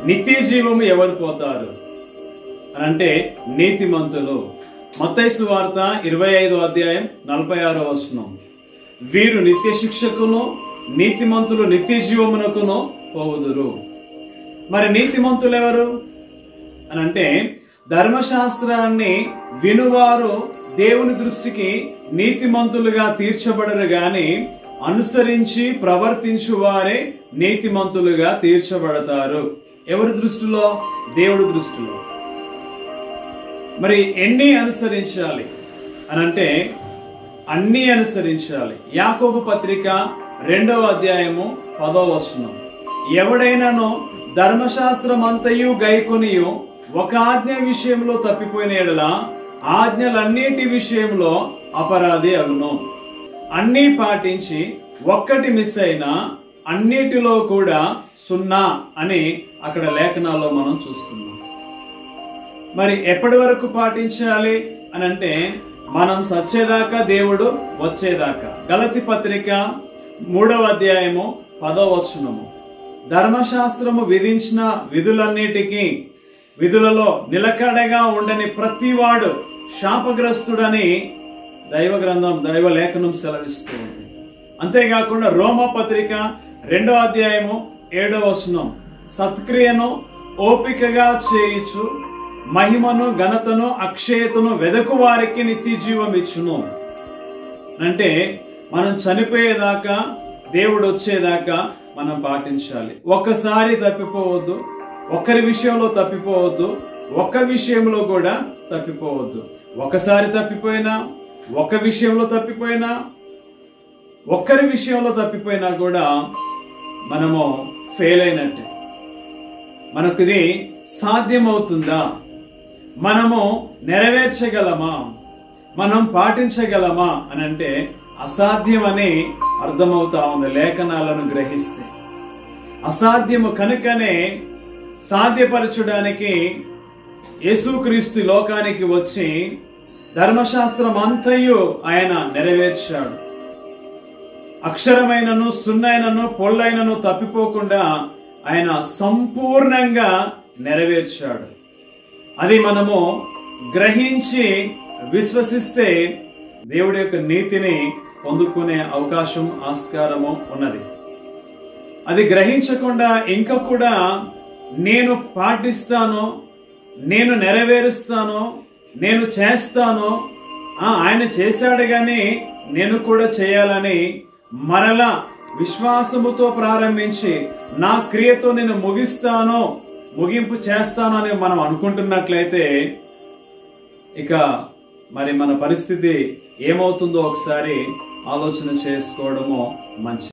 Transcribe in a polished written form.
నిత్య జీవము ఎవరు పోతారు అని అంటే నీతిమంతులు. మత్తయి సువార్త 25వ అధ్యాయం 46వ వచనం. వీరు నిత్య శిక్షకును నీతిమంతులు నిత్య జీవమునకును పోవుదురు. మరి నీతిమంతులు ఎవరు అని అంటే ధర్మశాస్త్రాన్ని వినువారు దేవుని దృష్టికి నీతిమంతులుగా తీర్చబడరు గాని అనుసరించి ప్రవర్తించు వారే నీతిమంతులుగా తీర్చబడతారు. ఎవరి దృష్టిలో? దేవుడి దృష్టిలో. మరి ఎన్ని అనుసరించాలి అని అంటే అన్ని అనుసరించాలి. యాకోబు పత్రిక 2వ అధ్యాయము 10వ వచనం. ఎవడైనానో ధర్మశాస్త్రమంతయు గైకొనియు ఒక ఆజ్ఞ విషయంలో తప్పిపోయిన ఎడల ఆజ్ఞలన్నిటి విషయంలో అపరాధి అగును. అన్నీ పాటించి ఒక్కటి మిస్ అయినా అన్నిటిలో కూడా 0 అని అక్కడ లేఖనాల్లో మనం చూస్తున్నాం. మరి ఎప్పటి వరకు పాటించాలి అని అంటే మనం సచ్చేదాకా, దేవుడు వచ్చేదాకా. గలతీ పత్రిక 3వ అధ్యాయము 10వ వచనము. ధర్మశాస్త్రము విధించిన విధులలో నిలకడగా ఉండని ప్రతివాడు శాపగ్రస్తుడని దైవ గ్రంథం, దైవ లేఖనం సెలవిస్తూ ఉంది. అంతేకాకుండా రోమా పత్రిక 2వ అధ్యాయము 7వ వచనం. సత్క్రియను ఓపికగా చేయుచు మహిమను ఘనతను అక్షయతను వెదకు వారికి నిత్య జీవం ఇచ్చును. అంటే మనం చనిపోయేదాకా, దేవుడు వచ్చేదాకా మనం పాటించాలి. ఒక్కసారి తప్పిపోవద్దు, ఒక్కరి విషయంలో తప్పిపోవద్దు, ఒక్క విషయంలో కూడా తప్పిపోవద్దు. ఒకసారి తప్పిపోయినా, ఒక విషయంలో తప్పిపోయినా, ఒక్కరి విషయంలో తప్పిపోయినా కూడా మనము ఫెయిల్ అయినట్టే. మనకు ఇది సాధ్యమవుతుందా? మనము నెరవేర్చగలమా? మనం పాటించగలమా అని అంటే అసాధ్యమని అర్థమవుతా ఉంది లేఖనాలను గ్రహిస్తే. అసాధ్యము కనుకనే సాధ్యపరచడానికి యేసుక్రీస్తు లోకానికి వచ్చి ధర్మశాస్త్రం అంతయు ఆయన నెరవేర్చాడు. అక్షరమైనను సున్నైనను పొల్లైనను తప్పిపోకుండా ఆయన సంపూర్ణంగా నెరవేర్చాడు. అది మనము గ్రహించి విశ్వసిస్తే దేవుడి యొక్క నీతిని పొందుకునే అవకాశం, ఆస్కారము ఉన్నది. అది గ్రహించకుండా ఇంకా కూడా నేను పాటిస్తాను, నేను నెరవేరుస్తాను, నేను చేస్తాను, ఆయన చేశాడు గాని నేను కూడా చేయాలని మరలా విశ్వాసముతో ప్రారంభించి నా క్రియతో నేను ముగింపు చేస్తాను అని మనం అనుకుంటున్నట్లయితే ఇక మరి మన పరిస్థితి ఏమవుతుందో ఒకసారి ఆలోచన చేసుకోవడము మంచిది.